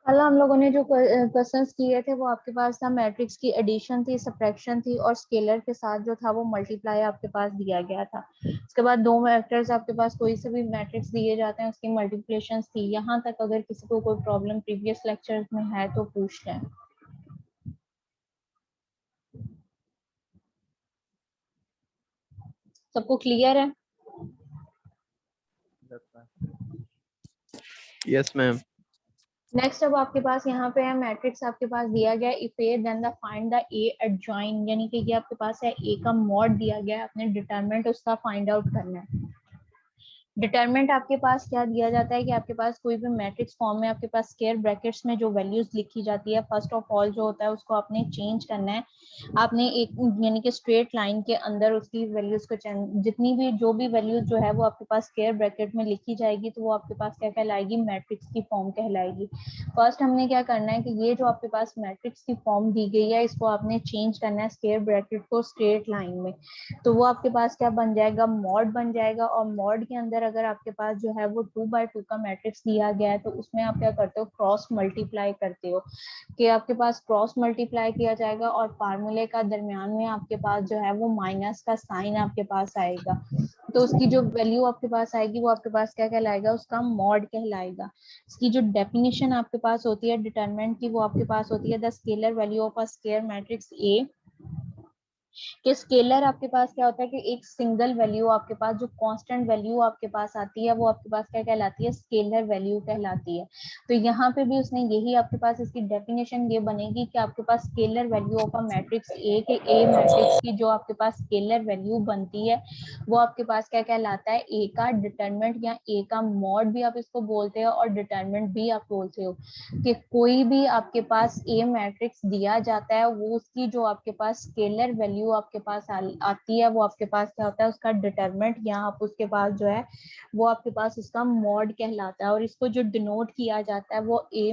कल हम लोगों ने जो क्वेश्चंस किए थे वो आपके पास था मैट्रिक्स की एडिशन थी, सब्ट्रैक्शन थी और स्केलर के साथ जो था वो मल्टीप्लाई आपके पास दिया गया था। उसके बाद दो वेक्टर्स आपके पास कोई से भी मैट्रिक्स दिए जाते हैं उसकी मल्टीप्लिकेशंस थी। यहाँ तक अगर किसी को कोई प्रॉब्लम प्रीवियस लेक्चर्स में है तो पूछ लें। सबको क्लियर है? Yes ma'am. नेक्स्ट अब आपके पास यहाँ पे है मैट्रिक्स आपके पास दिया गया if A then the find the A adjoint, यानी कि ये आपके पास है ए का मॉड दिया गया है, आपने डिटरमिनेंट उसका फाइंड आउट करना है। डिटरमिनेंट आपके पास क्या दिया जाता है कि आपके पास कोई भी मैट्रिक्स फॉर्म में आपके पास स्क्वायर ब्रैकेट्स में जो वैल्यूज लिखी जाती है, फर्स्ट ऑफ ऑल जो होता है उसको आपने चेंज करना है। आपने एक यानी कि स्ट्रेट लाइन के अंदर उसकी वैल्यूज को जितनी भी जो भी वैल्यूज जो है वो आपके पास स्क्वायर ब्रैकेट में लिखी जाएगी तो वो आपके पास क्या कहलाएगी, मैट्रिक्स की फॉर्म कहलाएगी। फर्स्ट हमने क्या करना है कि ये जो आपके पास मैट्रिक्स की फॉर्म दी गई है इसको आपने चेंज करना है स्क्वायर ब्रैकेट को स्ट्रेट लाइन में। तो वो आपके पास क्या बन जाएगा, मॉड बन जाएगा। और मॉड के अंदर अगर आपके पास जो है वो 2 by 2 का मैट्रिक्स दिया गया है तो उसमें आप क्या करते हो, क्रॉस मल्टीप्लाई करते हो कि आपके पास क्रॉस मल्टीप्लाई किया जाएगा और फार्मूले का दरमियान में आपके पास जो है वो माइनस का साइन आपके पास आएगा। तो उसकी जो वैल्यू आपके पास आएगी वो आपके पास क्या कहलाएगा, उसका मॉड कहलाएगा। इसकी जो डेफिनेशन आपके पास होती है डिटरमिनेंट की वो आपके पास होती है the scalar value of a square matrix A. कि स्केलर आपके पास क्या होता है कि एक सिंगल वैल्यू आपके पास जो कांस्टेंट वैल्यू आपके पास आती है वो आपके पास क्या कहलाती है, स्केलर वैल्यू कहलाती है। तो यहाँ पे भी उसने यही आपके पास इसकी डेफिनेशन ये बनेगी कि आपके पास scalar value of a matrix A के ए मैट्रिक्स की जो आपके पास स्केलर वैल्यू बनती है वो आपके पास क्या कहलाता है, ए का डिटरमिनेंट या ए का मॉड भी आप इसको बोलते हो और डिटरमिनेंट भी आप बोलते हो। कि कोई भी आपके पास ए मैट्रिक्स दिया जाता है वो उसकी जो आपके पास स्केलर वैल्यू आपके पास आती है वो आपके पास क्या होता है, उसका डिटरमिनेंट या आप उसके पास जो है वो आपके पास उसका मॉड कहलाता है। और इसको जो डिनोट किया जाता है वो ए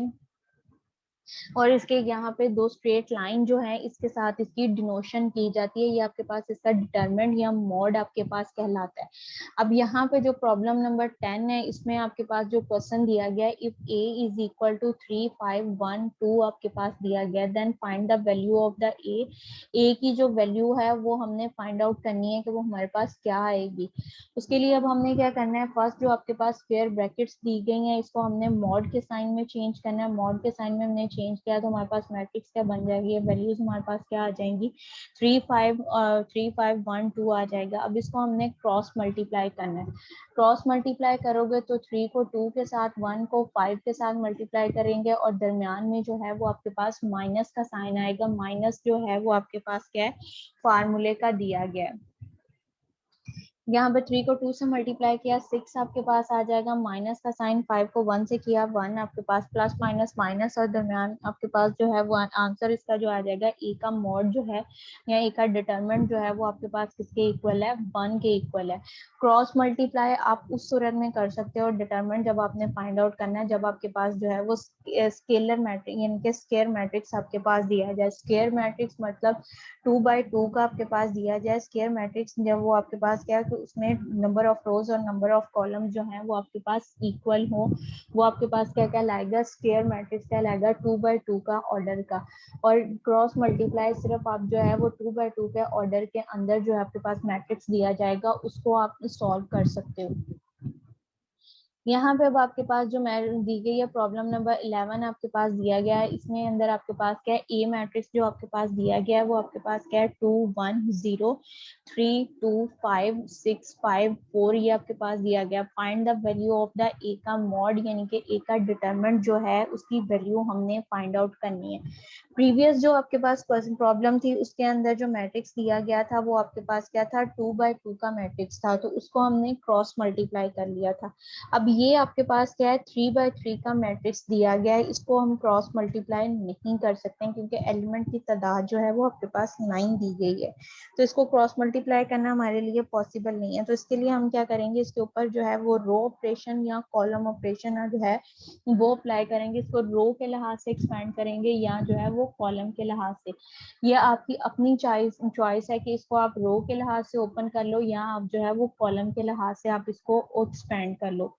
और इसके यहाँ पे दो स्ट्रेट लाइन जो है इसके साथ इसकी डिनोशन की जाती है, ये आपके पास इसका डिटरमिनेंट या मॉड आपके पास कहलाता है। अब यहाँ पे जो प्रॉब्लम नंबर 10 है इसमें आपके पास जो क्वेश्चन दिया गया है if a is equal to 3 5 1 2 आपके पास दिया गया then find the value of the a की जो वैल्यू है वो हमने फाइंड आउट करनी है कि वो हमारे पास क्या आएगी। उसके लिए अब हमने क्या करना है, फर्स्ट जो आपके पास स्क्वायर ब्रैकेट्स दी गई हैं इसको हमने मॉड के साइन में चेंज करना है। मॉड के साइन में हमने चेंज किया तो हमारे पास मैट्रिक्स क्या बन जाएगी, वैल्यूज हमारे पास क्या आ जाएंगी, 3 5 3 5 1 2 आ जाएगा। अब इसको हमने क्रॉस मल्टीप्लाई करना है। क्रॉस मल्टीप्लाई करोगे तो 3 को 2 के साथ, 1 को 5 के साथ मल्टीप्लाई करेंगे और दरमियान में जो है वो आपके पास माइनस का साइन आएगा। माइनस जो है वो आपके पास क्या है, फार्मूले का दिया गया है। यहाँ पे 3 को 2 से मल्टीप्लाई किया 6 आपके पास आ जाएगा, माइनस का साइन 5 को 1 से किया 1 आपके पास, प्लस माइनस माइनस और दरमियान आपके पास जो है वो आंसर इसका जो आ जाएगा ए का मॉड जो है या ए का डिटरमिनेंट जो है वो आपके पास किसके इक्वल है, 1 के इक्वल है। क्रॉस मल्टीप्लाई आप उस सूरत में कर सकते हो डिटरमिनेंट जब आपने फाइंड आउट करना है जब आपके पास जो है वो स्केलर मैट्रिक्स यानी कि स्क्वायर मैट्रिक्स आपके पास दिया जाए। स्क्वायर मैट्रिक्स मतलब 2 by 2 का आपके पास दिया जाए स्क्वायर मैट्रिक्स, जब वो आपके पास क्या है कि उसमें नंबर ऑफ रोज और नंबर ऑफ कॉलम जो है वो आपके पास इक्वल हो, वो आपके पास क्या क्या लाएगा, स्क्वायर मैट्रिक्स क्या लाएगा, 2 by 2 का ऑर्डर का। और क्रॉस मल्टीप्लाई सिर्फ आप जो है वो 2 by 2 के ऑर्डर के अंदर जो है आपके पास मैट्रिक्स दिया जाएगा उसको आप सॉल्व कर सकते हो। यहाँ पे अब आपके पास जो दी गई है प्रॉब्लम नंबर 11 आपके पास दिया गया है, इसमें अंदर आपके पास क्या है, ए मैट्रिक्स जो आपके पास दिया गया है वो आपके पास क्या है 2 1 0 3 2 5 6 5 4 ये आपके पास दिया गया। Find the value of the ए का मॉड यानी कि ए का डिटरमिनेंट जो है उसकी वैल्यू हमने फाइंड आउट करनी है। प्रीवियस जो आपके पास प्रॉब्लम थी उसके अंदर जो मैट्रिक्स दिया गया था वो आपके पास क्या था, 2 by 2 का मैट्रिक्स था तो उसको हमने क्रॉस मल्टीप्लाई कर लिया था। अब ये आपके पास क्या है, 3 by 3 का मैट्रिक्स दिया गया है, इसको हम क्रॉस मल्टीप्लाई नहीं कर सकते हैं क्योंकि एलिमेंट की तादाद जो है वो आपके पास 9 दी गई है तो इसको क्रॉस मल्टीप्लाई करना हमारे लिए पॉसिबल नहीं है। तो इसके लिए हम क्या करेंगे, इसके ऊपर जो है वो रो ऑपरेशन या कॉलम ऑपरेशन जो है वो अप्लाई करेंगे। इसको रो के लिहाज से एक्सपेंड करेंगे या जो है वो कॉलम के लिहाज से, ये आपकी अपनी चॉइस है कि इसको आप रो के लिहाज से ओपन कर लो या आप जो है वो कॉलम के लिहाज से आप इसको एक्सपेंड कर लो।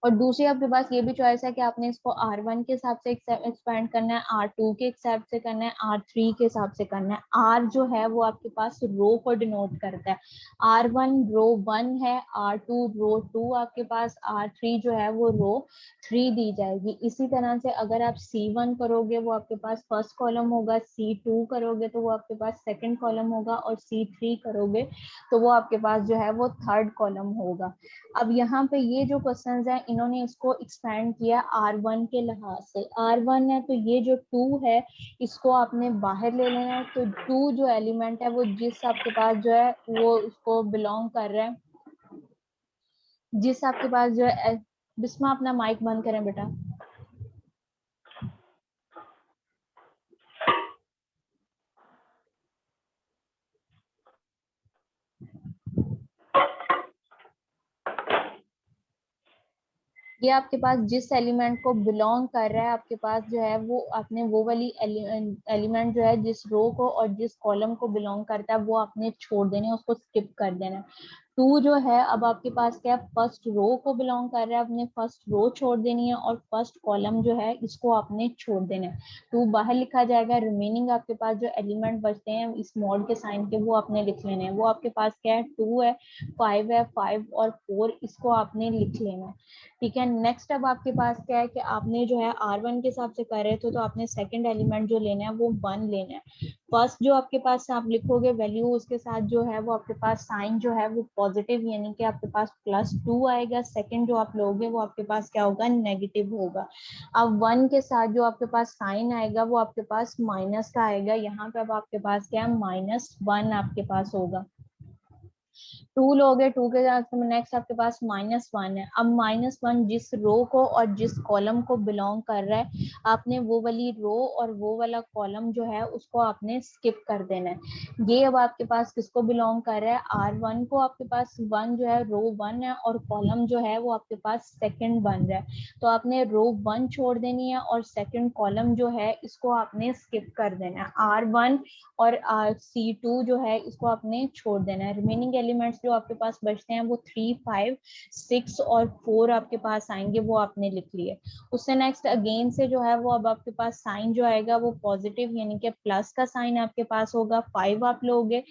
और दूसरी आपके पास ये भी चॉइस है कि आपने इसको R1 के हिसाब से एक्सपेंड करना है, R2 के हिसाब से करना है, R3 के हिसाब से करना है। R जो है वो आपके पास रो को डिनोट करता है, R1 रो 1 है, R2 रो 2 आपके पास, R3 जो है वो रो 3 दी जाएगी। इसी तरह से अगर आप C1 करोगे वो आपके पास फर्स्ट कॉलम होगा, C2 करोगे तो वो आपके पास सेकंड कॉलम होगा, और C3 करोगे तो वो आपके पास जो है वो थर्ड कॉलम होगा। अब यहाँ पे ये जो क्वेश्चंस हैं इन्होंने इसको एक्सपेंड किया R1 के लिहाज से। R1 है तो ये जो 2 है इसको आपने बाहर ले लेना है। तो 2 जो एलिमेंट है वो जिस आपके पास जो है वो उसको बिलोंग कर रहा है, जिस आपके पास जो है, बिस्मा अपना माइक बंद करें बेटा। ये आपके पास जिस एलिमेंट को बिलोंग कर रहा है आपके पास जो है वो आपने वो वाली एलिमेंट जो है जिस रो को और जिस कॉलम को बिलोंग करता है वो आपने छोड़ देने, उसको स्किप कर देना है। 2 जो है अब आपके पास क्या है, फर्स्ट रो को बिलोंग कर रहा है, आपने फर्स्ट रो छोड़ देनी है, और फर्स्ट कॉलम जो है इसको आपने छोड़ देना है। 2 बाहर लिखा जाएगा, रिमेनिंग आपके पास जो एलिमेंट बचते हैं इस मॉड के साइन के वो आपने लिख लेने हैं। वो आपके पास क्या है, 2 है, 5 है, 5 और 4 इसको आपने लिख लेना है। ठीक है, नेक्स्ट अब आपके पास क्या है कि आपने जो है R1 के हिसाब से कर रहे थे तो आपने सेकंड एलिमेंट जो लेना है वो 1 लेना है। फर्स्ट जो आपके पास आप लिखोगे वैल्यू, उसके साथ जो है वो आपके पास साइन जो है वो पॉजिटिव यानी कि आपके पास +2 आएगा। सेकंड जो आप लोगे वो आपके पास क्या होगा, नेगेटिव होगा। अब 1 के साथ जो आपके पास साइन आएगा वो आपके पास माइनस का आएगा। यहाँ पे अब आपके पास क्या है, -1 आपके पास होगा। 2 लोगे, 2 के साथ नेक्स्ट आपके पास -1 है। अब -1 जिस रो को और जिस कॉलम को बिलोंग कर रहा है आपने वो वाली रो और वो वाला कॉलम जो है उसको आपने स्किप कर देना है। ये अब आपके पास किसको बिलोंग कर रहा है, R1 को। आपके पास 1 जो है रो 1 है और कॉलम जो है वो आपके पास सेकंड बन रहा है, तो आपने रो 1 छोड़ देनी है और सेकंड कॉलम जो है इसको आपने स्किप कर देना है। R1 और C2 जो है इसको आपने छोड़ देना है। रिमेनिंग एलिमेंट्स जो आपके पास बचते हैं वो 3, 5, 6 और 4 आपके पास आएंगे, वो आपने लिख लिए। उससे नेक्स्ट अगेन से जो है वो अब आपके पास साइन जो आएगा वो पॉजिटिव यानी कि प्लस का साइन आपके पास होगा। 5 आप लोगे,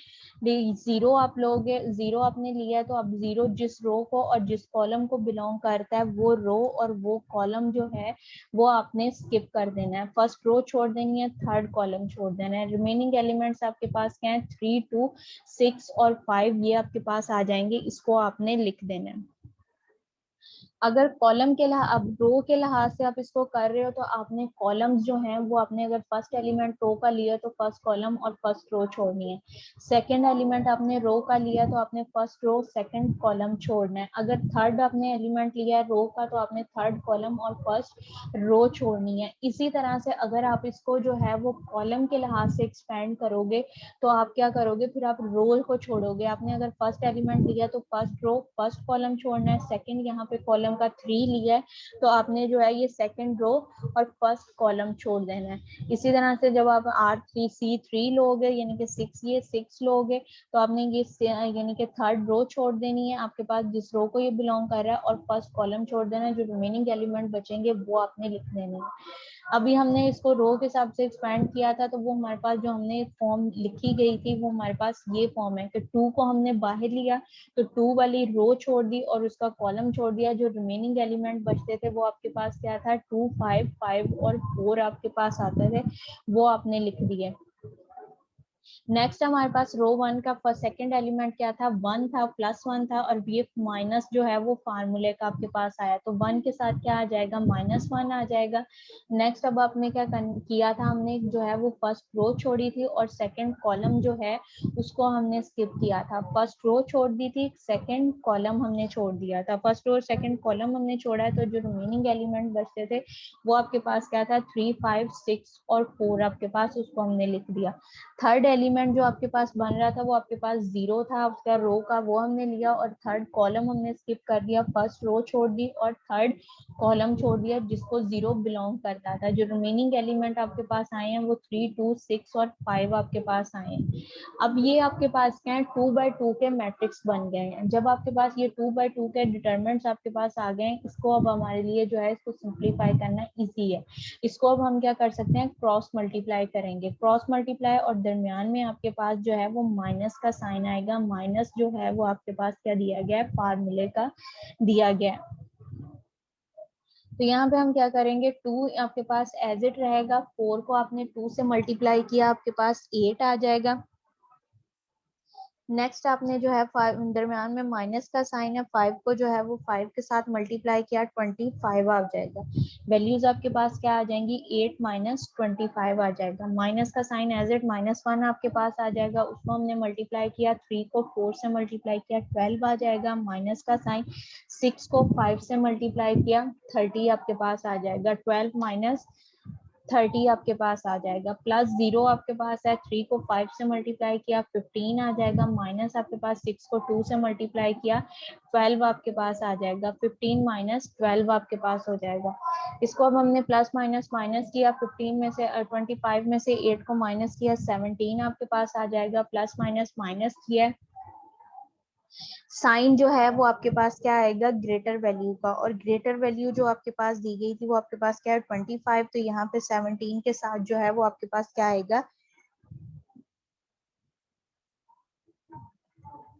0 आप लोगे, 0 आपने लिया है तो अब 0 जिस रो को और जिस कॉलम को बिलोंग करता है वो रो और वो कॉलम जो है वो आपने स्किप कर देना है। फर्स्ट रो छोड़ देनी है, थर्ड कॉलम छोड़ देना है। रिमेनिंग एलिमेंट्स आपके पास क्या है, 3, 2, 6 और 5 ये आपके पास आ जाएंगे, इसको आपने लिख देना है। अगर कॉलम के लिहाज, अब रो के लिहाज से आप इसको कर रहे हो तो आपने कॉलम्स जो हैं वो आपने अगर फर्स्ट एलिमेंट रो का लिया तो फर्स्ट कॉलम और फर्स्ट रो छोड़नी है। सेकंड एलिमेंट आपने रो का लिया तो आपने फर्स्ट रो सेकंड कॉलम छोड़ना है। अगर थर्ड आपने एलिमेंट लिया है रो का तो आपने थर्ड कॉलम और फर्स्ट रो छोड़नी है। इसी तरह से अगर आप इसको जो है वो कॉलम के लिहाज से एक्सपेंड करोगे तो आप क्या करोगे, फिर आप रो को छोड़ोगे। आपने अगर फर्स्ट एलिमेंट लिया तो फर्स्ट रो फर्स्ट कॉलम छोड़ना है, सेकंड यहाँ पे कॉलम का 3 लिया है तो आपने जो है ये सेकंड रो और फर्स्ट कॉलम छोड़ देना है। इसी तरह से जब आप R3C3 लोगे यानी कि 6 ये 6 लोगे तो आपने ये यानी कि थर्ड रो छोड़ देनी है आपके पास जिस रो को ये बिलोंग कर रहा है, और फर्स्ट कॉलम छोड़ देना है। जो रिमेनिंग एलिमेंट बचेंगे वो आपने लिख देने हैं। अभी हमने इसको रो के हिसाब से एक्सपेंड किया था तो वो हमारे पास जो हमने फॉर्म लिखी गई थी वो हमारे पास ये फॉर्म है कि 2 को हमने बाहर लिया तो 2 वाली रो छोड़ दी और उसका कॉलम छोड़ दिया। जो रिमेनिंग एलिमेंट बचते थे वो आपके पास क्या था, 2, 5, 5 और 4 आपके पास आते थे, वो आपने लिख दिए। नेक्स्ट हमारे पास रो 1 का सेकंड एलिमेंट क्या था, 1 था, +1 था, और ये माइनस जो है वो फार्मूले का आपके पास आया तो 1 के साथ क्या आ जाएगा, -1 आ जाएगा। नेक्स्ट अब आपने क्या किया था, हमने जो है वो फर्स्ट रो छोड़ी थी और सेकंड कॉलम जो है उसको हमने स्किप किया था। फर्स्ट रो छोड़ दी थी, सेकंड कॉलम हमने छोड़ दिया था। फर्स्ट रो और सेकंड कॉलम हमने छोड़ा है तो जो रिमेनिंग एलिमेंट बचते थे वो आपके पास क्या था, 3, 5, 6 और 4 आपके पास, उसको हमने लिख दिया। थर्ड एलिमेंट एलिमेंट जो आपके पास बन रहा था वो आपके पास 0 था, उसका रो का वो हमने लिया और थर्ड कॉलम हमने स्किप कर दिया, फर्स्ट रो छोड़ दी और थर्ड कॉलम छोड़ दिया जिसको 0 बिलोंग करता था। जो रिमेनिंग एलिमेंट आपके पास आए हैं वो 3, 2, 6 और 5 आपके पास आए हैं। अब ये आपके पास क्या है, 2x2 के मैट्रिक्स बन गए हैं। जब आपके पास ये 2x2 के डिटरमिनेंट्स आपके पास आ गए हैं, इसको अब हमारे लिए जो है इसको सिंप्लीफाई करना इजी है। इसको अब हम क्या कर सकते हैं, क्रॉस मल्टीप्लाई करेंगे। क्रॉस मल्टीप्लाई और दरमियान में आपके पास जो है वो माइनस का साइन आएगा। माइनस जो है वो आपके पास क्या दिया गया है, फार्मूले का दिया गया है। तो यहाँ पे हम क्या करेंगे, 2 आपके पास एज इट रहेगा, 4 को आपने 2 से मल्टीप्लाई किया, आपके पास 8 आ जाएगा। नेक्स्ट आपने जो है दरमियान में माइनस का साइन है, 5 को जो है वो 5 के साथ मल्टीप्लाई किया, 25 आ जाएगा। वैल्यूज आपके पास क्या आ जाएंगी, 8 माइनस 25 आ जाएगा। माइनस का साइन एज इट -1 आपके पास आ जाएगा, उसको हमने मल्टीप्लाई किया, 3 को 4 से मल्टीप्लाई किया, 12 आ जाएगा। माइनस का साइन 6 को 5 से मल्टीप्लाई किया, 30 आपके पास आ जाएगा। 12 माइनस 30 आपके पास आ जाएगा। प्लस 0 आपके पास है, 3 को 5 से मल्टीप्लाई किया, 15 आ जाएगा। माइनस आपके पास 6 को 2 से मल्टीप्लाई किया, 12 आपके पास आ जाएगा। 15 माइनस 12 आपके पास हो जाएगा। इसको अब हमने प्लस माइनस माइनस किया, 15 में से 25 में से 8 को माइनस किया, 17 आपके पास आ जाएगा। प्लस माइनस माइनस किया, साइन जो है वो आपके पास क्या आएगा, ग्रेटर वैल्यू का। और ग्रेटर वैल्यू जो आपके पास दी गई थी वो आपके पास क्या है, 25। तो यहाँ पे 17 के साथ जो है वो आपके पास क्या आएगा,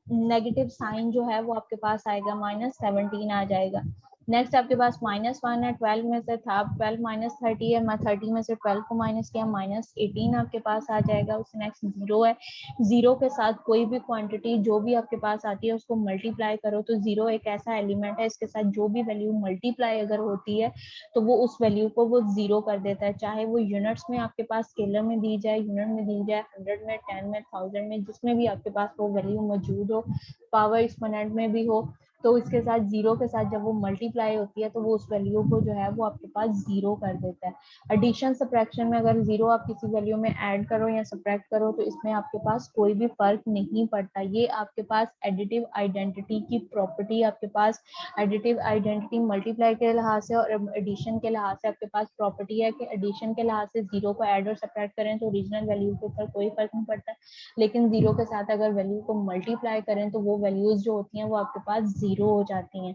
नेगेटिव साइन जो है वो आपके पास आएगा, -17 आ जाएगा। नेक्स्ट आपके पास -1 है, 12 में से था, 12 माइनस 30 है, मैं 30 में से 12 को माइनस किया, -18 आपके पास आ जाएगा। उससे नेक्स्ट 0 है, 0 के साथ कोई भी क्वांटिटी जो भी आपके पास आती है उसको मल्टीप्लाई करो। तो 0 एक ऐसा एलिमेंट है, इसके साथ जो भी वैल्यू मल्टीप्लाई अगर होती है तो वो उस वैल्यू को वो 0 कर देता है, चाहे वो यूनिट्स में आपके पास स्केलर में दी जाए, यूनिट में दी जाए, 100 में, 10 में, 1000 में, जिसमें भी आपके पास वो वैल्यू मौजूद हो, पावर एक्सपोनेंट में भी हो। तो इसके साथ 0 के साथ जब वो मल्टीप्लाई होती है तो वो उस वैल्यू को जो है वो आपके पास 0 कर देता है। एडिशन सब्ट्रैक्शन में अगर 0 आप किसी वैल्यू में ऐड करो या सब्ट्रैक्ट करो तो इसमें आपके पास कोई भी फर्क नहीं पड़ता। ये आपके पास एडिटिव आइडेंटिटी की प्रॉपर्टी, आपके पास एडिटिव आइडेंटिटी मल्टीप्लाई के लिहाज से और एडिशन के लिहाज से आपके पास प्रॉपर्टी है कि एडिशन के लिहाज से 0 को ऐड और सब्ट्रैक्ट करें तो ओरिजिनल वैल्यू के ऊपर कोई फर्क नहीं पड़ता, लेकिन 0 के साथ अगर वैल्यू को मल्टीप्लाई करें तो वो वैल्यूज जो होती हैं वो आपके पास 0 हो जाती हैं।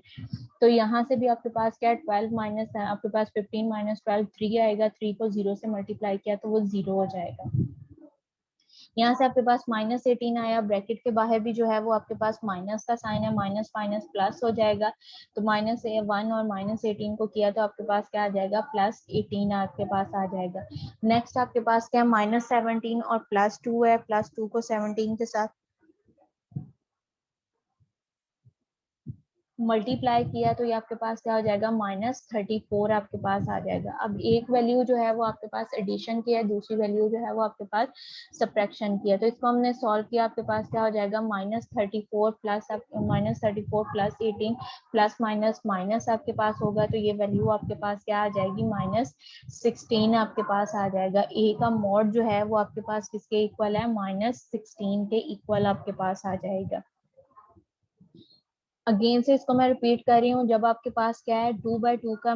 तो यहाँ से भी आपके पास क्या है, 12 माइनस आपके पास 15 माइनस 12 3 आएगा, 3 को 0 से मल्टीप्लाई किया तो वो 0 हो जाएगा। यहाँ से आपके पास -18 आया, ब्रैकेट के बाहर भी जो है वो आपके पास माइनस का साइन है, माइनस माइनस प्लस हो जाएगा। तो -1 और -18 को किया तो आपके पास क्या आ जाएगा, +18 आपके पास आ जाएगा। नेक्स्ट आपके पास क्या है, -17 और +2 है, +2 को 17 के साथ मल्टीप्लाई किया तो ये आपके पास क्या हो जाएगा, -34 आपके पास आ जाएगा। अब एक वैल्यू जो है वो आपके पास एडिशन की है, दूसरी वैल्यू जो है वो आपके पास सब्ट्रैक्शन की है। तो इसको हमने सॉल्व किया, आपके पास क्या हो जाएगा, -34 प्लस 18 प्लस माइनस माइनस आपके पास होगा तो ये वैल्यू आपके पास क्या आ जाएगी, -16 आपके पास आ जाएगा। ए का मॉड जो है वो आपके पास किसके इक्वल है, -16 के इक्वल आपके पास आ जाएगा। अगेन से इसको मैं रिपीट कर रही हूँ, जब आपके पास क्या है 2/2 का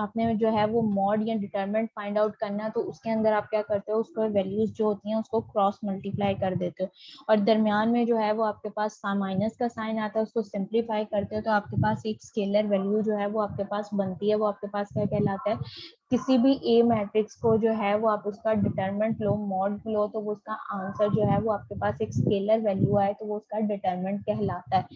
आपने जो है वो मॉड या डिटरमिनेंट फाइंड आउट करना है तो उसके अंदर आप क्या करते हो, उसको वैल्यूज जो होती हैं उसको क्रॉस मल्टीप्लाई कर देते हो और दरमियान में जो है वो आपके पास माइनस का साइन आता है, उसको सिंप्लीफाई करते हो तो आपके पास एक स्केलर वैल्यू जो है वो आपके पास बनती है। वो आपके पास क्या कहलाता है, किसी भी ए मैट्रिक्स को जो है वो आप उसका डिटरमिनेंट लो, मॉड लो, तो वो उसका आंसर जो है वो आपके पास एक स्केलर वैल्यू आए तो वो उसका डिटरमिनेंट कहलाता है।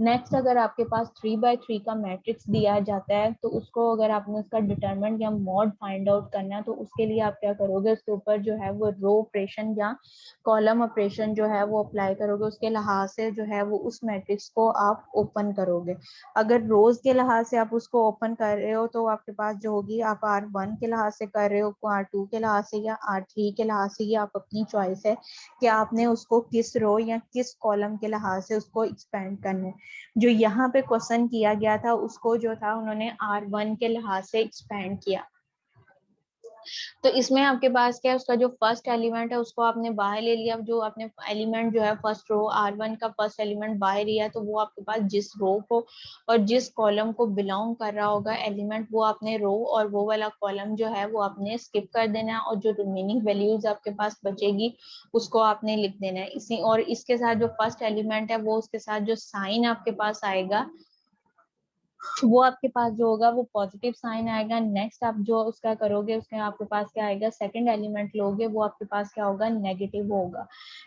नेक्स्ट अगर आपके पास 3/3 का मैट्रिक्स दिया जाता है तो उसको अगर आपने उसका डिटरमिनेंट या मॉड फाइंड आउट करना है तो उसके लिए आप क्या करोगे, उसके ऊपर जो है वो रो ऑपरेशन या कॉलम ऑपरेशन जो है वो अप्लाई करोगे, उसके लिहाज से जो है वो उस मैट्रिक्स को आप ओपन करोगे। अगर रोज के लिहाज से आप उसको ओपन कर रहे हो तो आपके पास जो होगी, आप R1 के लिहाज से कर रहे हो, R2 के लिहाज से या R3 के लिहाज से, ये आप अपनी चॉइस है कि आपने उसको किस रो या किस कॉलम के लिहाज से उसको एक्सपेंड करना है। जो यहाँ पे क्वेश्चन किया गया था उसको जो था उन्होंने R1 के लिहाज से एक्सपेंड किया। तो इसमें आपके पास क्या है, उसका जो फर्स्ट एलिमेंट है उसको आपने बाहर ले लिया, जो आपने एलिमेंट जो है फर्स्ट रो R1 का फर्स्ट एलिमेंट बाहर लिया है, तो वो आपके पास जिस रो को और जिस कॉलम को बिलोंग कर रहा होगा एलिमेंट, वो आपने रो और वो वाला कॉलम जो है वो आपने स्किप कर देना है, और जो रिमेनिंग वैल्यूज आपके पास बचेगी उसको आपने लिख देना है इसी। और इसके साथ जो फर्स्ट एलिमेंट है वो उसके साथ जो साइन आपके पास आएगा वो आपके पास जो होगा वो पॉजिटिव साइन आएगा। नेक्स्ट आप जो उसका करोगे उसके आपके पास क्या आएगा, सेकंड एलिमेंट लोगे वो आपके पास क्या होगा, नेगेटिव होगा,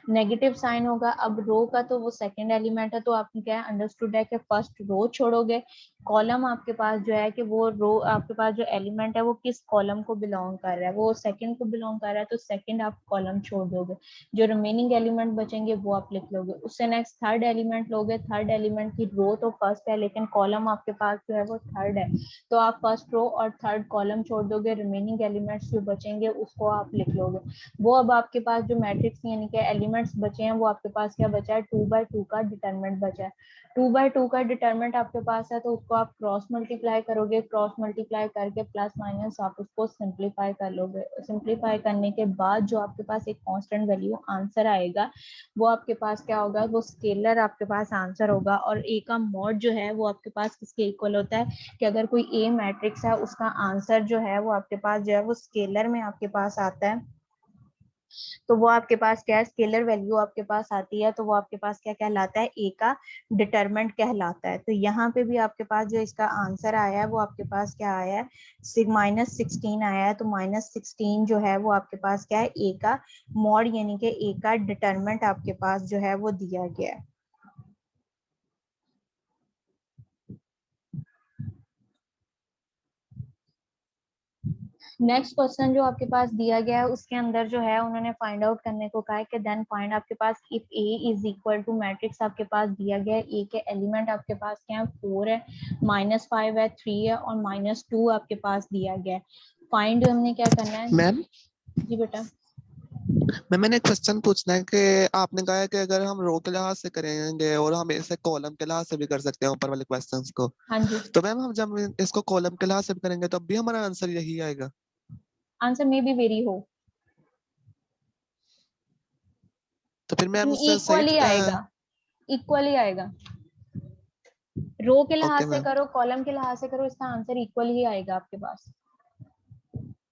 नेगेटिव साइन होगा। अब रो का तो वो सेकंड एलिमेंट है, तो आपने क्या अंडरस्टूड है कि फर्स्ट रो छोड़ोगे, कॉलम आपके पास जो है कि वो रो आपके पास जो एलिमेंट है वो किस कॉलम को बिलोंग कर रहा है, वो सेकंड को बिलोंग कर रहा है, तो सेकंड आप कॉलम छोड़ दोगे, जो रिमेनिंग एलिमेंट बचेंगे वो आप लिख लोगे। उससे नेक्स्ट थर्ड एलिमेंट लोगे, थर्ड एलिमेंट की रो तो फर्स्ट है लेकिन कॉलम आपके पास जो है वो थर्ड है, तो आप फर्स्ट रो और थर्ड कॉलम छोड़ दोगे, रिमेनिंग एलिमेंट्स जो बचेंगे उसको आप लिख लोगे। वो अब आपके पास जो मैट्रिक्स यानी कि एलिमेंट्स बचे हैं वो आपके पास क्या बचा है, 2/2 का डिटरमिनेंट बचा है। 2/2 का डिटरमिनेंट आपके पास है तो उसको आप क्रॉस मल्टीप्लाई करोगे, क्रॉस मल्टीप्लाई करके प्लस माइनस आप उसको सिंप्लीफाई कर लोगे। सिंप्लीफाई करने के बाद जो आपके पास एक कांस्टेंट वैल्यू आंसर आएगा वो आपके पास क्या होगा, वो स्केलर आपके पास आंसर होगा। और ए का मॉड जो है वो आपके पास किसके इक्वल होता है कि अगर कोई ए मैट्रिक्स है उसका आंसर जो है वो आपके पास जो है वो स्केलर में आपके पास आता है, तो वो आपके पास क्या है, स्केलर वैल्यू आपके पास आती है, तो वो आपके पास क्या कहलाता है, ए का डिटरमिनेंट कहलाता है। तो यहाँ पे भी आपके पास जो इसका आंसर आया है वो आपके पास क्या आया है, -16 आया है। तो -16 जो है वो आपके पास क्या है, ए का मॉड यानी कि ए का डिटरमिनेंट आपके पास जो है वो दिया गया है। नेक्स्ट क्वेश्चन जो आपके पास दिया गया है उसके अंदर जो है उन्होंने फाइंड आउट करने को कहा है कि देन फाइंड आपके पास if A is equal to matrix आपके पास दिया गया है, ए के एलिमेंट आपके पास क्या है, 4 है, -5 है, 3 है और -2 आपके पास दिया गया है। फाइंड हमने क्या करना है मैम जी बेटा। मैंने एक क्वेश्चन पूछना है कि आपने कहा है कि अगर हम रो के लिहाज से करेंगे और हम इसे कॉलम के लिहाज से भी कर सकते हैं ऊपर वाले क्वेश्चंस को, हाँ जी, तो मैम हम जब इसको कॉलम के लिहाज से भी करेंगे तब भी हमारा आंसर यही आएगा? आंसर में भी वेरी हो, तो फिर मैम उससे सही इक्वली आएगा, इक्वली आएगा। रो के लिहाज ओके से मैम। करो कॉलम के लिहाज से करो, इसका आंसर इक्वल ही आएगा आपके पास।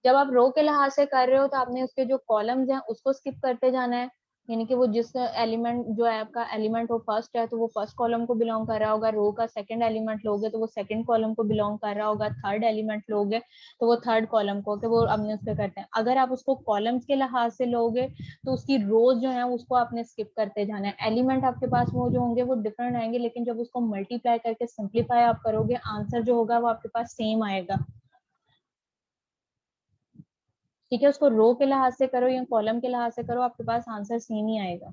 जब आप रो के लिहाज से कर रहे हो तो आपने उसके जो कॉलम्स हैं उसको स्किप करते जाना है, यानी कि वो जिस एलिमेंट जो है आपका एलिमेंट वो फर्स्ट है तो वो फर्स्ट कॉलम को बिलोंग कर रहा होगा, रो का सेकंड एलिमेंट लोगे तो वो सेकंड कॉलम को बिलोंग कर रहा होगा, थर्ड एलिमेंट लोगे तो वो थर्ड कॉलम को, कि वो अपने उसके करते हैं। अगर आप उसको कॉलम्स के लिहाज से लोगे तो उसकी रोज जो है उसको आपने स्किप करते जाना है। एलिमेंट आपके पास वो जो होंगे वो डिफरेंट आएंगे, लेकिन जब उसको मल्टीप्लाई करके सिंप्लीफाई आप करोगे आंसर जो होगा वो आपके पास सेम आएगा। ठीक है, उसको रो के लिहाज से करो या कॉलम के लिहाज से करो आपके पास आंसर सेम ही आएगा।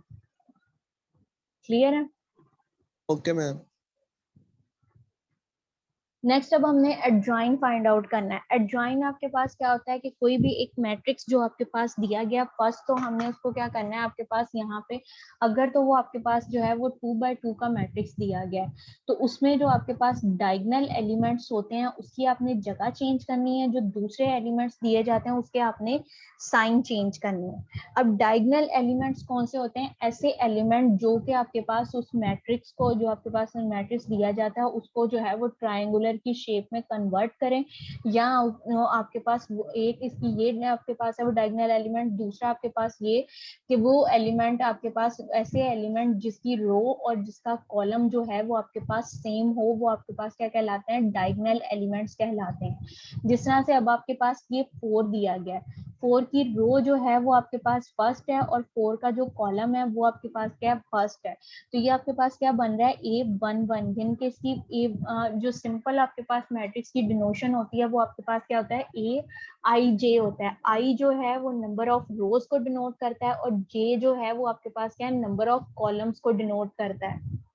क्लियर है। Okay ma'am. नेक्स्ट अब हमने एडजॉइन फाइंड आउट करना है। एडजॉइन आपके पास क्या होता है कि कोई भी एक मैट्रिक्स जो आपके पास दिया गया, फर्स्ट तो हमने उसको क्या करना है आपके पास यहाँ पे, अगर तो वो आपके पास जो है वो 2/2 का मैट्रिक्स दिया गया है तो उसमें जो आपके पास डायगोनल एलिमेंट्स होते हैं उसकी आपने जगह चेंज करनी है, जो दूसरे एलिमेंट्स दिए जाते हैं उसके आपने साइन चेंज करनी है। अब डायगोनल एलिमेंट्स कौन से होते हैं, ऐसे एलिमेंट जो कि आपके पास उस मैट्रिक्स को, जो आपके पास मैट्रिक्स दिया जाता है उसको जो है वो ट्रायंगुलर की शेप में कन्वर्ट करें, या आपके पास वो एक इसकी ये आपके पास है वो डायगोनल एलिमेंट, दूसरा आपके पास ये कि वो एलिमेंट आपके पास ऐसे एलिमेंट जिसकी रो और जिसका कॉलम जो है वो आपके पास सेम हो, वो आपके पास क्या कहलाते हैं, डायगोनल एलिमेंट्स कहलाते हैं। जिस तरह से अब आपके पास ये 4 दिया गया है, 4 की रो जो है वो आपके पास फर्स्ट है और 4 का जो कॉलम है वो आपके पास क्या है, फर्स्ट है। तो ये आपके पास क्या बन रहा है, A11, जिनके इसकी जो सिंपल आपके पास मैट्रिक्स की डिनोशन होती है वो आपके पास क्या होता है, AIJ होता है। आई जो है वो नंबर ऑफ रोज को डिनोट करता है और जे जो है वो आपके पास क्या है, नंबर ऑफ कॉलम्स को डिनोट करता है।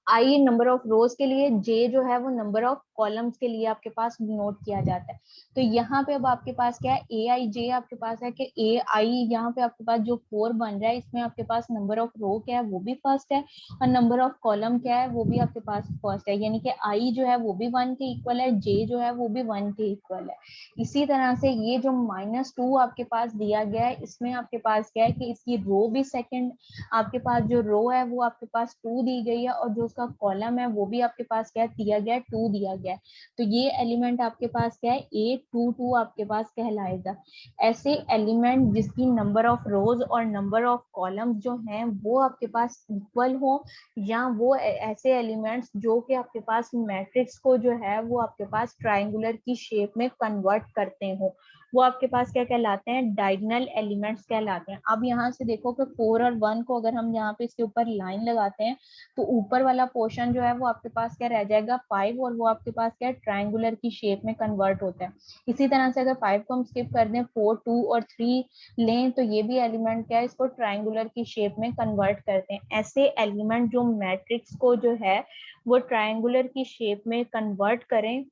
आई नंबर ऑफ रोज के लिए, जे जो है वो नंबर ऑफ कॉलम्स के लिए आपके पास नोट किया जाता है। तो यहाँ पे अब आपके पास क्या है, ए आई जे आपके पास है कि ए आई, यहाँ पे आपके पास जो 4 बन रहा है इसमें आपके पास नंबर ऑफ रो क्या है वो भी फर्स्ट है, और नंबर ऑफ कॉलम क्या है वो भी आपके पास फर्स्ट है, यानी कि आई जो है वो भी 1 के इक्वल है, जे जो है वो भी 1 के इक्वल है। इसी तरह से ये जो -2 आपके पास दिया गया है, इसमें आपके पास क्या है कि इसकी रो भी सेकंड, आपके पास जो रो है वो आपके पास 2 दी गई है, और जो उसका कॉलम है वो भी आपके पास क्या दिया गया है, 2 दिया गया है। तो ये एलिमेंट आपके पास क्या है, A22 आपके पास कहलाएगा। ऐसे एलिमेंट जिसकी नंबर ऑफ रोज और नंबर ऑफ कॉलम्स जो हैं वो आपके पास इक्वल हो, या वो ऐसे एलिमेंट्स जो कि आपके पास मैट्रिक्स को जो है वो आपके पास ट्राइंगुलर की शेप में कन्वर्ट करते हो, वो आपके पास क्या कहलाते हैं, डायगोनल एलिमेंट्स कहलाते हैं। अब यहाँ से देखो कि 4 और 1 को अगर हम यहाँ पे इसके ऊपर लाइन लगाते हैं तो ऊपर वाला पोर्शन जो है वो आपके पास क्या रह जाएगा, 5, और वो आपके पास क्या ट्रायंगुलर की शेप में कन्वर्ट होता है। इसी तरह से अगर 5 को हम स्किप कर दें, 4, 2 और 3 लें तो ये भी एलिमेंट क्या है, इसको ट्रायंगुलर की शेप में कन्वर्ट करते हैं। ऐसे एलिमेंट जो मैट्रिक्स को जो है वो ट्रायंगुलर की शेप में कन्वर्ट करें,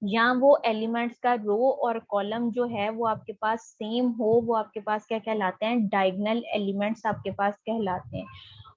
या वो एलिमेंट्स का रो और कॉलम जो है वो आपके पास सेम हो, वो आपके पास क्या कहलाते हैं, डायगोनल एलिमेंट्स आपके पास कहलाते हैं।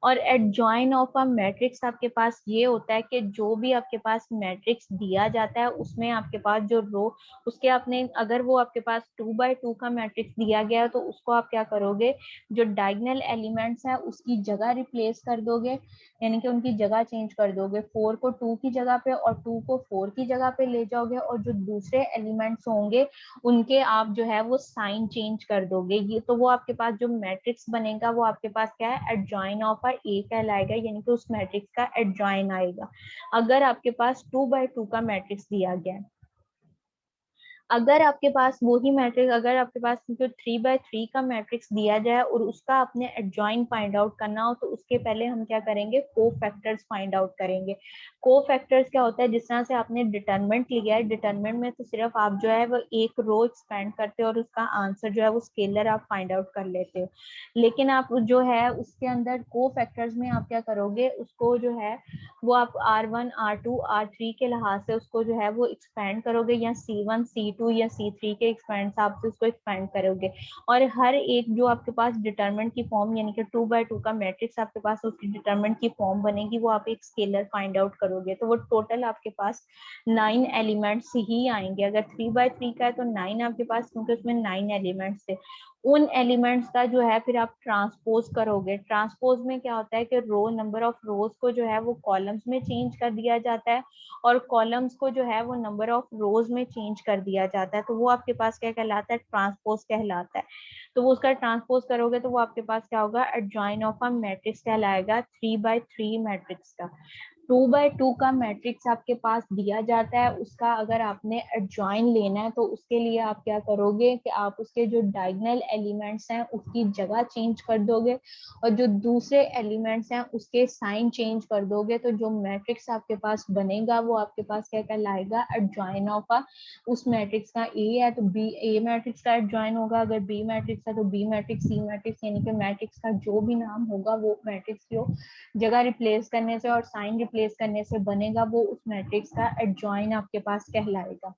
और एडजॉइन ऑफ अ मैट्रिक्स आपके पास ये होता है कि जो भी आपके पास मैट्रिक्स दिया जाता है उसमें आपके पास जो रो, उसके आपने अगर वो आपके पास 2x2 का मैट्रिक्स दिया गया है तो उसको आप क्या करोगे, जो डायगोनल एलिमेंट्स है उसकी जगह रिप्लेस कर दोगे, यानी कि उनकी जगह चेंज कर दोगे, 4 को 2 की जगह पे और 2 को 4 की जगह पे ले जाओगे, और जो दूसरे एलिमेंट्स होंगे उनके आप जो है वो साइन चेंज कर दोगे। ये तो वो आपके पास जो मैट्रिक्स बनेगा वो आपके पास क्या है, एडजॉइन ऑफ ए कहलाएगा, यानी कि उस मैट्रिक्स का एडजॉइन आएगा। अगर आपके पास 2x2 का मैट्रिक्स दिया गया है, अगर आपके पास वही मैट्रिक्स, अगर आपके पास जो 3x3 का मैट्रिक्स दिया जाए और उसका आपने एडजॉइन फाइंड आउट करना हो तो उसके पहले हम क्या करेंगे, को फैक्टर्स फाइंड आउट करेंगे। को फैक्टर्स क्या होता है, जिस तरह से आपने डिटरमिनेंट लिया है, डिटरमिनेंट में तो सिर्फ आप जो है वो एक रो एक्सपेंड करते हो और उसका आंसर जो है वो स्केलर आप फाइंड आउट कर लेते हो, लेकिन आप जो है उसके अंदर को फैक्टर्स में आप क्या करोगे, उसको जो है वो आप R1, R2, R3 के लिहाज से उसको जो है वो एक्सपेंड करोगे, या C1, C2 या C3 के एक्सपेंड हिसाब से उसको एक्सपेंड करोगे, और हर एक जो आपके पास डिटरमिनेंट की फॉर्म, यानी कि 2x2 का मैट्रिक्स आपके पास उसकी डिटरमिनेंट की फॉर्म बनेगी, वो आप एक स्केलर फाइंड आउट करोगे, तो वो टोटल आपके पास 9 एलिमेंट्स ही आएंगे। अगर 3x3 का है तो 9 आपके पास, क्योंकि उसमें 9 एलिमेंट्स थे। उन एलिमेंट्स का जो है फिर आप ट्रांसपोज करोगे। ट्रांसपोज में क्या होता है कि रो, नंबर ऑफ रोज को जो है वो कॉलम्स में चेंज कर दिया जाता है, और कॉलम्स को जो है वो नंबर ऑफ रोज में चेंज कर दिया जाता है, तो वो आपके पास क्या कहलाता है, ट्रांसपोज कहलाता है। तो वो उसका ट्रांसपोज करोगे तो वो आपके पास क्या होगा, एडजॉइन ऑफ अ मैट्रिक्स कहलाएगा, 3x3 मैट्रिक्स का। 2x2 का मैट्रिक्स आपके पास दिया जाता है, उसका अगर आपने एडजॉइन लेना है तो उसके लिए आप क्या करोगे कि आप उसके जो डायगोनल एलिमेंट्स हैं उसकी जगह चेंज कर दोगे, और जो दूसरे एलिमेंट्स हैं उसके साइन चेंज कर दोगे, तो जो मैट्रिक्स आपके पास बनेगा वो आपके पास क्या कहलाएगा, एडजॉइन ऑफ अ, उस मैट्रिक्स का ए है तो बी, ए मैट्रिक्स का एडजॉइन होगा, अगर बी मैट्रिक्स है तो बी मैट्रिक्स, सी मैट्रिक्स, यानी कि मैट्रिक्स का जो भी नाम होगा वो मैट्रिक्स जो जगह रिप्लेस करने से और साइन रिप्लेस करने से बनेगा वो उस मैट्रिक्स का एडजॉइन आपके पास कहलाएगा।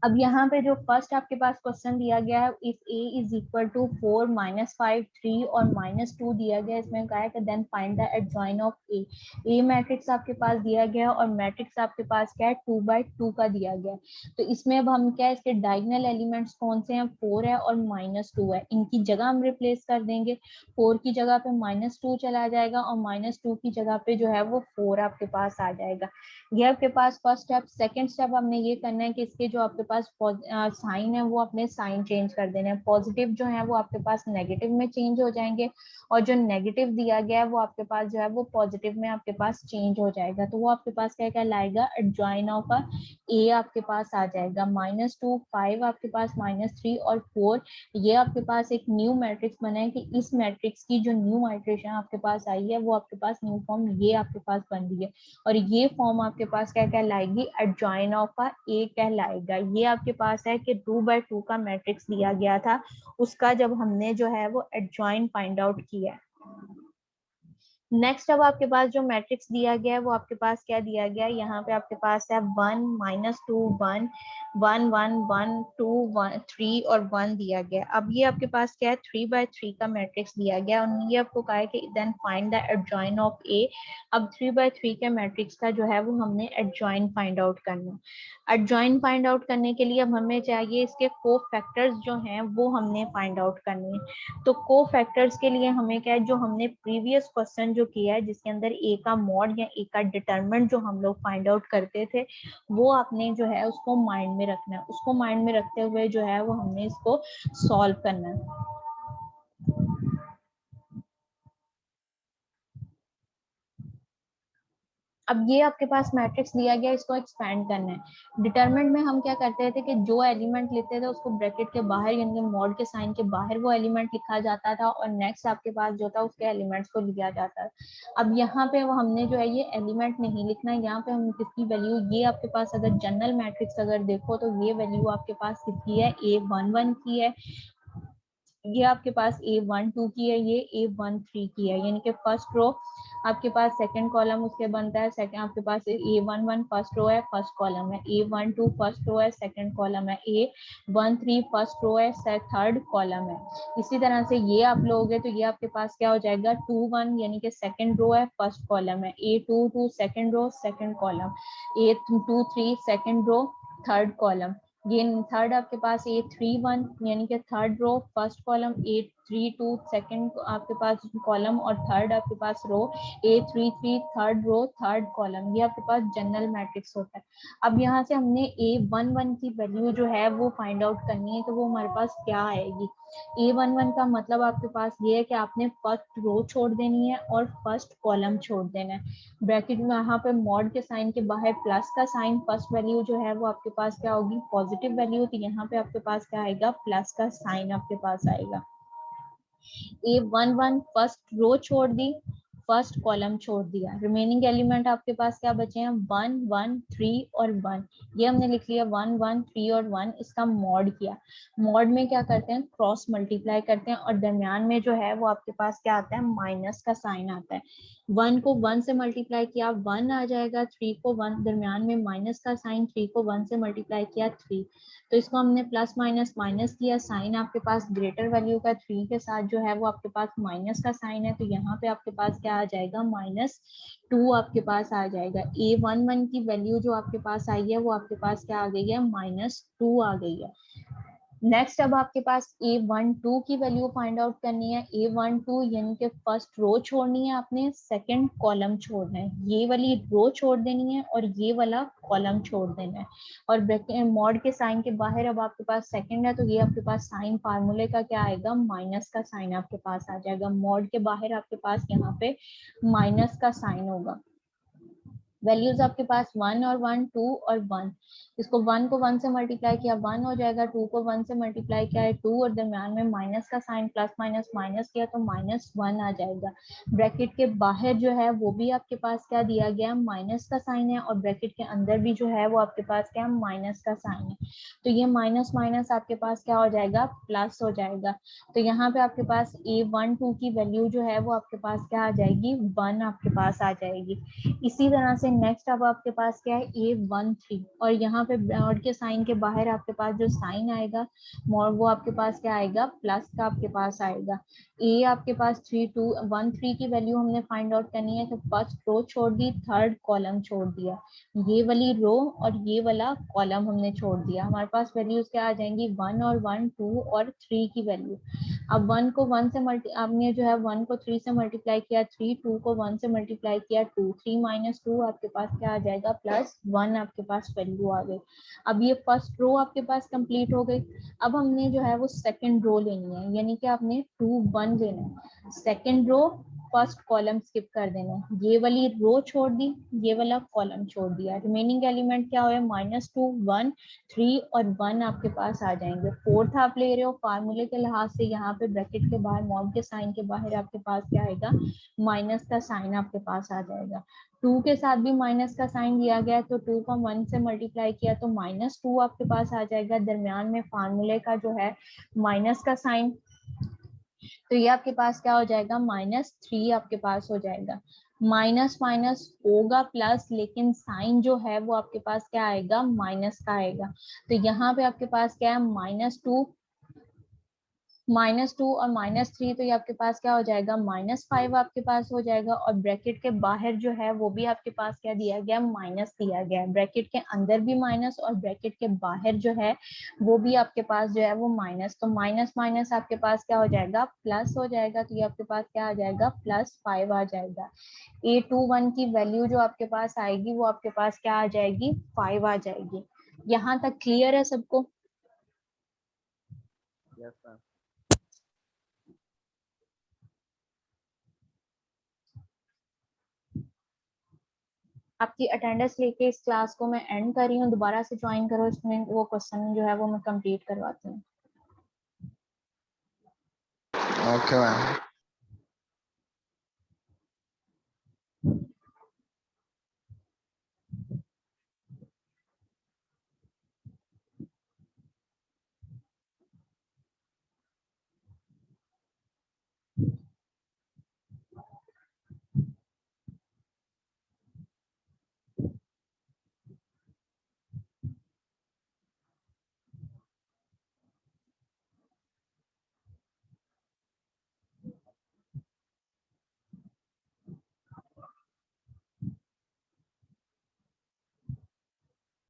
अब यहाँ पे जो फर्स्ट आपके पास क्वेश्चन दिया गया है, if a is equal to 4, -5, 3 और -2 दिया गया है, इसमें कहा है कि then find the adjoint of a। a matrix आपके पास दिया गया है और मैट्रिक्स आपके पास क्या है, 2x2 का दिया गया है। तो इसमें अब हम क्या है, इसके डायगोनल एलिमेंट्स कौन से हैं, 4 है और -2 है, इनकी जगह हम रिप्लेस कर देंगे। 4 की जगह पे -2 चला जाएगा और -2 की जगह पे जो है वो 4 आपके पास आ जाएगा। ये आपके पास फर्स्ट स्टेप। सेकंड स्टेप हमने ये करना है कि इसके जो आपके पास साइन है वो अपने साइन चेंज कर देने हैं। पॉजिटिव जो है वो आपके पास नेगेटिव में चेंज हो जाएंगे, और जो नेगेटिव दिया गया है वो आपके पास जो है वो पॉजिटिव में आपके पास चेंज हो जाएगा, तो वो आपके पास क्या क्या लाएगा, एडजॉइन ऑफ अ ए आपके पास आ जाएगा। -2, 5 आपके पास, -3 और 4, ये आपके पास एक न्यू मैट्रिक्स बना है कि इस मैट्रिक्स की जो न्यू आइट्रेशन आपके पास आई है वो आपके पास न्यू फॉर्म ये आपके पास बन रही है, और ये फॉर्म आपके पास क्या कहलाएगी, एडजॉइन ऑफ अ ए कहलाएगा। ये आपके पास है कि 2x2 का मैट्रिक्स दिया गया था, उसका जब हमने जो है वो एडजॉइन फाइंड आउट किया है। नेक्स्ट अब आपके पास जो मैट्रिक्स दिया गया है वो आपके पास क्या दिया गया है, यहाँ पे आपके पास है 1 -2 1 1 1 1 2 1 3 और 1 दिया गया। अब ये आपके पास क्या है 3/3 का मैट्रिक्स दिया गया और ये आपको कहा है कि then find the adjoint of A. अब 3/3 के मैट्रिक्स का जो है वो हमने एडजॉइन फाइंड आउट करना है। एडजॉइन फाइंड आउट करने के लिए अब हमें चाहिए इसके को फैक्टर्स जो हैं वो हमने फाइंड आउट करने हैं। तो को फैक्टर्स के लिए हमें क्या है, जो हमने प्रीवियस क्वेश्चन जो किया है जिसके अंदर ए का मॉड या ए का डिटरमिनेंट जो हम लोग फाइंड आउट करते थे वो आपने जो है उसको माइंड में रखना है। उसको माइंड में रखते हुए जो है वो हमने इसको सॉल्व करना है। अब ये आपके पास मैट्रिक्स दिया गया, इसको एक्सपैंड करना है। डिटरमिनेंट में हम क्या करते थे कि जो एलिमेंट लेते थे उसको ब्रैकेट के बाहर यानी मॉड के साइन के बाहर वो एलिमेंट लिखा जाता था और नेक्स्ट आपके पास जो था उसके एलिमेंट्स को लिया जाता था। अब यहाँ पे वो हमने जो है ये एलिमेंट नहीं लिखना है, यहाँ पे हम किसकी वैल्यू, ये आपके पास अगर जनरल मैट्रिक्स अगर देखो तो ये वैल्यू आपके पास किसकी है, A11 की है। ये आपके पास A12 की है, ये A13 की है, यानी कि फर्स्ट रो आपके पास सेकंड कॉलम उसके बनता है, सेकंड आपके पास A11 फर्स्ट रो है फर्स्ट कॉलम है, A12 फर्स्ट रो है सेकंड कॉलम है, A13 फर्स्ट रो है थर्ड कॉलम है। इसी तरह से ये आप लोगे तो ये आपके पास क्या हो जाएगा 21 यानी कि सेकंड रो है फर्स्ट कॉलम है, A22 second row second column, A23 second row third column. ये थर्ड आपके पास A31 यानी कि third row first column, A32 second आपके पास कॉलम और थर्ड आपके पास row, A33 third row third column. ये आपके पास जनरल मैट्रिक्स होता है। अब यहाँ से हमने A11 की वैल्यू जो है वो फाइंड आउट करनी है, तो वो हमारे पास क्या आएगी। A11 का मतलब आपके पास ये है कि आपने फर्स्ट रो छोड़ देनी है और फर्स्ट कॉलम छोड़ देना है। ब्रैकेट में यहाँ पे मॉड के साइन के बाहर प्लस का साइन, फर्स्ट वैल्यू जो है वो आपके पास क्या होगी पॉजिटिव वैल्यू, तो यहाँ पे आपके पास क्या आएगा प्लस का साइन आपके पास आएगा। A11 फर्स्ट रो छोड़ दी, फर्स्ट कॉलम छोड़ दिया, रिमेनिंग एलिमेंट आपके पास क्या बचे हैं 1 1 3 और 1। ये हमने लिख लिया 1 1 3 और 1, इसका मॉड किया। मॉड में क्या करते हैं क्रॉस मल्टीप्लाई करते हैं और दरमियान में जो है वो आपके पास क्या आता है माइनस का साइन आता है। 1 को 1 से मल्टीप्लाई किया 1 आ जाएगा, 3 को 1 दरमियान में माइनस का साइन, 3 को 1 से मल्टीप्लाई किया 3, तो इसको हमने प्लस माइनस माइनस किया, साइन आपके पास ग्रेटर वैल्यू का 3 के साथ जो है वो आपके पास माइनस का साइन है, तो यहाँ पे आपके पास क्या आ जाएगा -2 आपके पास आ जाएगा। A11 की वैल्यू जो आपके पास आई है वो आपके पास क्या आ गई है -2 आ गई है। नेक्स्ट अब आपके पास A12 की वैल्यू फाइंड आउट करनी है। A12 यानी कि फर्स्ट रो छोड़नी है आपने, सेकंड कॉलम छोड़ना है, ये वाली रो छोड़ देनी है और ये वाला कॉलम छोड़ देना है। और मॉड के साइन के बाहर अब आपके पास सेकंड है तो ये आपके पास साइन फार्मूले का क्या आएगा माइनस का साइन आपके पास आ जाएगा। मॉड के बाहर आपके पास यहाँ पे माइनस का साइन होगा। वैल्यूज आपके पास 1 और 1 2 और 1, इसको 1 को 1 से मल्टीप्लाई किया 1 हो जाएगा, 2 को 1 से मल्टीप्लाई किया है 2 और दरम्यान में माइनस का साइन प्लस माइनस माइनस किया तो -1 आ जाएगा। ब्रैकेट के बाहर जो है वो भी आपके पास क्या दिया गया माइनस का साइन है और ब्रैकेट के अंदर भी जो है वो आपके पास क्या माइनस का साइन है, तो ये माइनस माइनस आपके पास क्या हो जाएगा प्लस हो जाएगा। तो यहाँ पे आपके पास A12 की वैल्यू जो है वो आपके पास क्या आ जाएगी 1 आपके पास आ जाएगी। इसी तरह से नेक्स्ट अब आपके पास क्या है A13 और यहाँ पे मॉड के साइन के बाहर आपके पास जो साइन आएगा मॉड वो आपके पास क्या आएगा प्लस का आपके पास आएगा। ए आपके पास 3 2 1 3 की वैल्यू हमने फाइंड आउट करनी है, तो फर्स्ट रो छोड़ दी थर्ड कॉलम छोड़ दिया, ये वाली रो और ये वाला कॉलम हमने छोड़ दिया। हमारे पास वैल्यूज क्या आ जाएंगी 1 और 1 2 और 3 की वैल्यू। अब 1 को 1 से आपने जो है 1 को 3 से मल्टीप्लाई किया 3, 2 को 1 से मल्टीप्लाई किया 2, 3 - 2 आपके पास क्या आ जाएगा +1 आपके पास वैल्यू आ गई। अब ये फर्स्ट रो आपके पास कंप्लीट हो गई। अब हमने जो है वो सेकंड रो लेनी है, यानी कि आपने 2 1 लेना है, second row first column skip कर देना है, ये वाली रो छोड़ दी ये वाला कॉलम छोड़ दिया, रिमेनिंग एलिमेंट क्या हुआ -2 1 3 और 1 आपके पास आ जाएंगे। फोर्थ आप ले रहे हो फार्मूले के लिहाज से, यहाँ पे ब्रैकेट के बाहर मॉड के साइन के बाहर आपके पास क्या आएगा माइनस का साइन आपके पास आ जाएगा। 2 के साथ भी माइनस का साइन दिया गया तो 2 को 1 से मल्टीप्लाई किया तो -2 आपके पास आ जाएगा, दरमियान में फार्मूले का जो है माइनस का साइन। तो ये आपके पास क्या हो जाएगा, -3 आपके पास हो जाएगा। माइनस माइनस होगा प्लस, लेकिन साइन जो है वो आपके पास क्या आएगा, माइनस का आएगा। तो यहाँ पे आपके पास क्या है, -2 और -3, तो ये आपके पास क्या हो जाएगा, -5 आपके पास हो जाएगा। और ब्रैकेट के बाहर जो है वो भी आपके पास क्या दिया गया, माइनस दिया गया है। ब्रैकेट के अंदर भी माइनस और ब्रैकेट के बाहर जो है वो भी आपके पास जो है वो माइनस। तो माइनस माइनस आपके पास क्या हो जाएगा, प्लस हो जाएगा। तो ये आपके पास क्या आ जाएगा, +5 आ जाएगा। A21 की वैल्यू जो आपके पास आएगी वो आपके पास क्या आ जाएगी, 5 आ जाएगी। यहाँ तक क्लियर है सबको? Yes ma'am. आपकी अटेंडेंस लेके इस क्लास को मैं एंड कर रही हूँ, दोबारा से ज्वाइन करो, इसमें वो क्वेश्चन जो है वो मैं कंप्लीट करवाती हूँ। Okay ma'am.